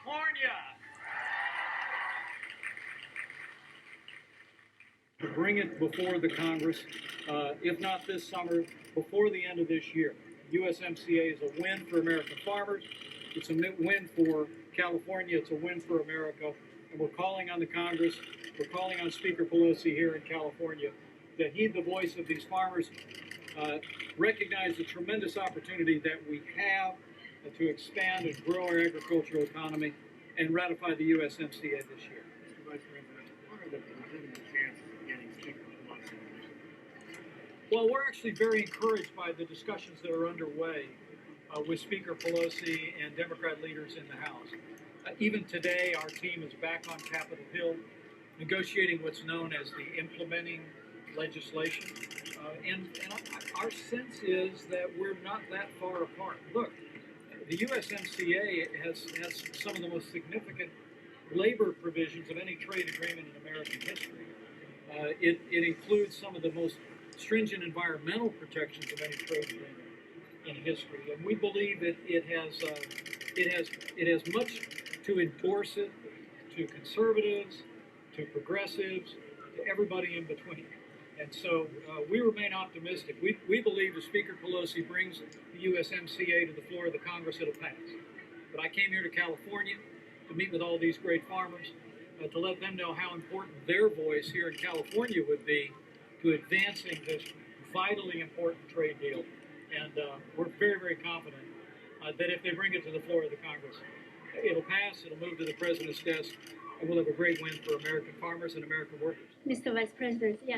California. To bring it before the Congress, if not this summer, before the end of this year. USMCA is a win for American farmers. It's a win for California. It's a win for America. And we're calling on the Congress, we're calling on Speaker Pelosi here in California to heed the voice of these farmers, recognize the tremendous opportunity that we have to expand and grow our agricultural economy, and ratify the USMCA this year. Mr. Vice President, what are the legitimate chances of getting Speaker Pelosi? Well, we're actually very encouraged by the discussions that are underway with Speaker Pelosi and Democrat leaders in the House. Even today, our team is back on Capitol Hill negotiating what's known as the implementing legislation. And our sense is that we're not that far apart. Look, the USMCA has some of the most significant labor provisions of any trade agreement in American history. It includes some of the most stringent environmental protections of any trade agreement in history, and we believe that it has much to endorse it to conservatives, to progressives, to everybody in between. And so we remain optimistic. We believe if Speaker Pelosi brings the USMCA to the floor of the Congress, it'll pass. But I came here to California to meet with all these great farmers, to let them know how important their voice here in California would be to advancing this vitally important trade deal. And we're very, very confident that if they bring it to the floor of the Congress, it'll pass, it'll move to the President's desk, and we'll have a great win for American farmers and American workers. Mr. Vice President, yeah,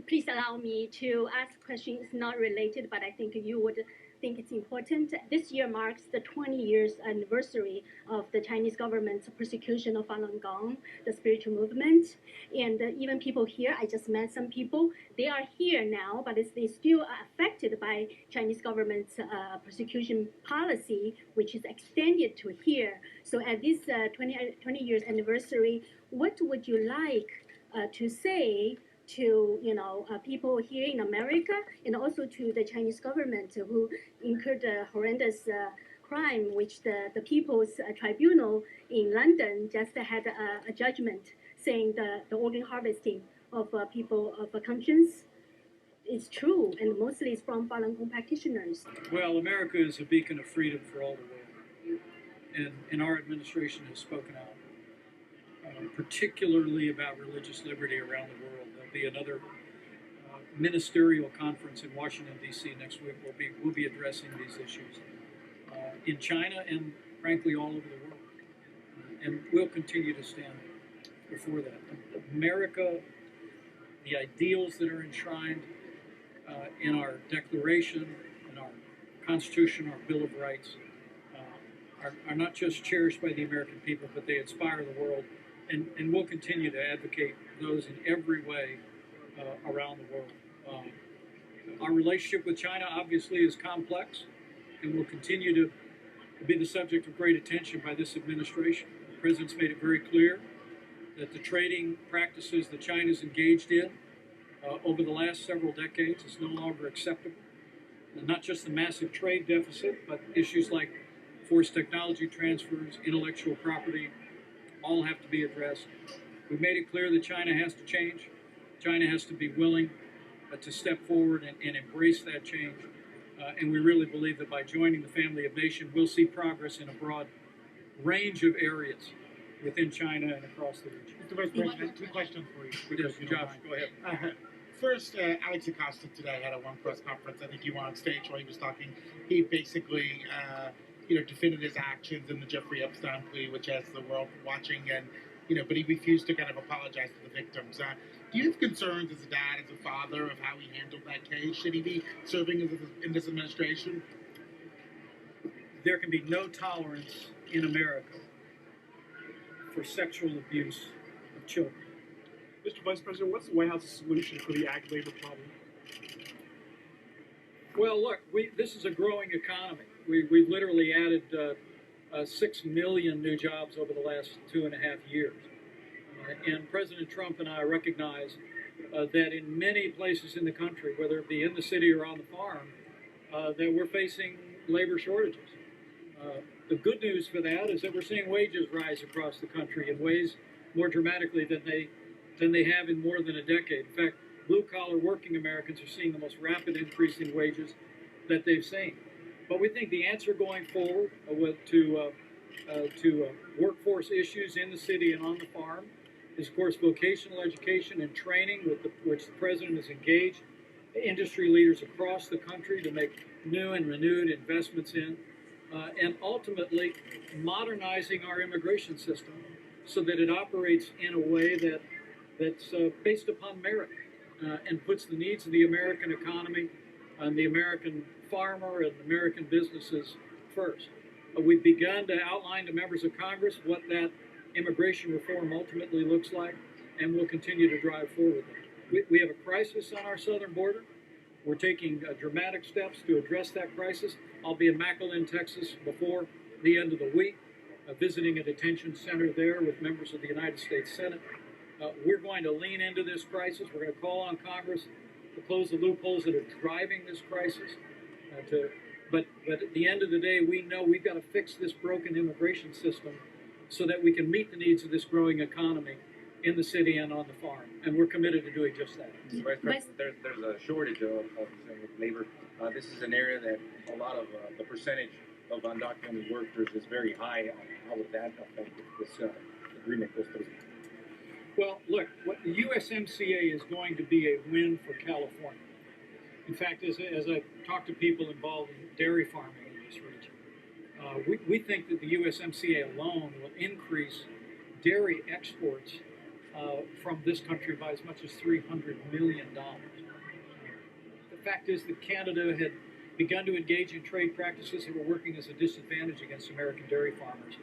please allow me to ask a question. It's not related, but I think you would think it's important. This year marks the 20 years anniversary of the Chinese government's persecution of Falun Gong, the spiritual movement. And even people here, I just met some people, they are here now, but they still are affected by Chinese government's persecution policy, which is extended to here. So at this 20 years anniversary, what would you like to say to people here in America, and also to the Chinese government who incurred a horrendous crime, which the People's Tribunal in London just had a judgment saying the organ harvesting of people of conscience is true, and mostly it's from Falun Gong practitioners. Well, America is a beacon of freedom for all the world, and our administration has spoken out, particularly about religious liberty around the world. There'll be another ministerial conference in Washington, D.C. next week. We'll be addressing these issues in China and, frankly, all over the world. And we'll continue to stand before that. America, the ideals that are enshrined in our Declaration, in our Constitution, our Bill of Rights, are not just cherished by the American people, but they inspire the world. And we'll continue to advocate those in every way around the world. Our relationship with China obviously is complex, and will continue to be the subject of great attention by this administration. The President's made it very clear that the trading practices that China's engaged in over the last several decades is no longer acceptable. And not just the massive trade deficit, but issues like forced technology transfers, intellectual property, all have to be addressed. We've made it clear that China has to change. China has to be willing to step forward and embrace that change. And we really believe that by joining the family of nations, we'll see progress in a broad range of areas within China and across the region. Mr. Vice President, two questions for you. Yes, Josh, go ahead. First, Alex Acosta today had a one press conference. I think you were on stage while he was talking. He basically defended his actions in the Jeffrey Epstein plea, which has the world watching, and but he refused to kind of apologize to the victims. Do you have concerns as a dad, as a father, of how he handled that case? Should he be serving in this administration? There can be no tolerance in America for sexual abuse of children. Mr. Vice President, what's the White House's solution for the ag labor problem? Well, look, this is a growing economy. We've literally added 6 million new jobs over the last 2.5 years. And President Trump and I recognize that in many places in the country, whether it be in the city or on the farm, that we're facing labor shortages. The good news for that is that we're seeing wages rise across the country in ways more dramatically than they have in more than a decade. In fact, blue-collar working Americans are seeing the most rapid increase in wages that they've seen. But we think the answer going forward to workforce issues in the city and on the farm is, of course, vocational education and training, which the President has engaged industry leaders across the country to make new and renewed investments in, and ultimately modernizing our immigration system so that it operates in a way that's based upon merit and puts the needs of the American economy and the American farmer and American businesses first. We've begun to outline to members of Congress what that immigration reform ultimately looks like, and we'll continue to drive forward there. We have a crisis on our southern border. We're taking dramatic steps to address that crisis. I'll be in McAllen, Texas before the end of the week, visiting a detention center there with members of the United States Senate. We're going to lean into this crisis. We're going to call on Congress to close the loopholes that are driving this crisis. But at the end of the day, we know we've got to fix this broken immigration system so that we can meet the needs of this growing economy in the city and on the farm. And we're committed to doing just that. Mr. Vice President, there's a shortage of labor. This is an area that a lot of the percentage of undocumented workers is very high. How would that affect if this agreement goes through? Well, look, what the USMCA is going to be a win for California. In fact, as I talk to people involved in dairy farming in this region, we think that the USMCA alone will increase dairy exports from this country by as much as $300 million. The fact is that Canada had begun to engage in trade practices that were working as a disadvantage against American dairy farmers.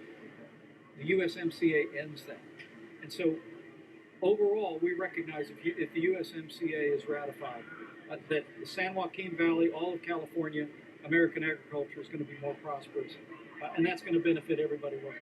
The USMCA ends that. And so overall, we recognize if the USMCA is ratified, that the San Joaquin Valley, all of California, American agriculture is going to be more prosperous. And that's going to benefit everybody working